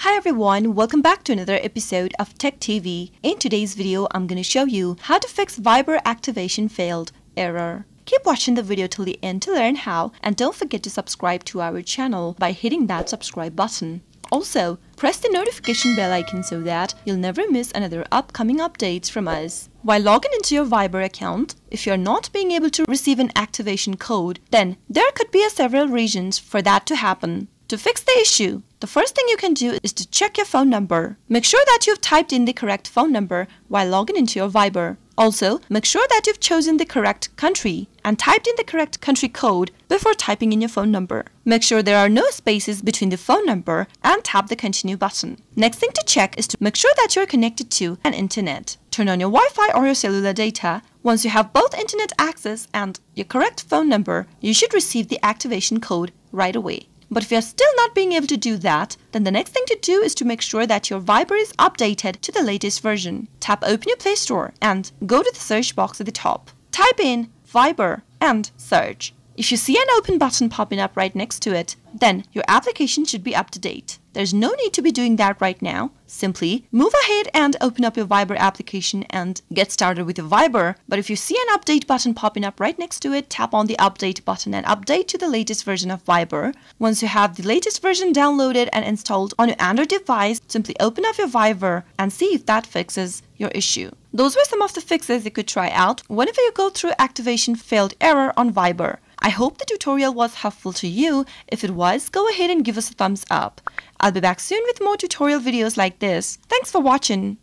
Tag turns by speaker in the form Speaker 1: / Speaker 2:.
Speaker 1: Hi everyone, welcome back to another episode of Tech TV. In today's video, I'm going to show you how to fix Viber activation failed error. Keep watching the video till the end to learn how, and don't forget to subscribe to our channel by hitting that subscribe button. Also, press the notification bell icon so that you'll never miss another upcoming updates from us. While logging into your Viber account, if you're not being able to receive an activation code, then there could be several reasons for that to happen. To fix the issue, the first thing you can do is to check your phone number. Make sure that you've typed in the correct phone number while logging into your Viber. Also, make sure that you've chosen the correct country and typed in the correct country code before typing in your phone number. Make sure there are no spaces between the phone number and tap the continue button. Next thing to check is to make sure that you're connected to an internet. Turn on your Wi-Fi or your cellular data. Once you have both internet access and your correct phone number, you should receive the activation code right away. But if you're still not being able to do that, then the next thing to do is to make sure that your Viber is updated to the latest version. Tap Open your Play Store and go to the search box at the top. Type in Viber and search. If you see an open button popping up right next to it, then your application should be up to date. There's no need to be doing that right now. Simply move ahead and open up your Viber application and get started with your Viber. But if you see an update button popping up right next to it, tap on the update button and update to the latest version of Viber. Once you have the latest version downloaded and installed on your Android device, simply open up your Viber and see if that fixes your issue. Those were some of the fixes you could try out whenever you go through activation failed error on Viber. I hope the tutorial was helpful to you. If it was, go ahead and give us a thumbs up. I'll be back soon with more tutorial videos like this. Thanks for watching.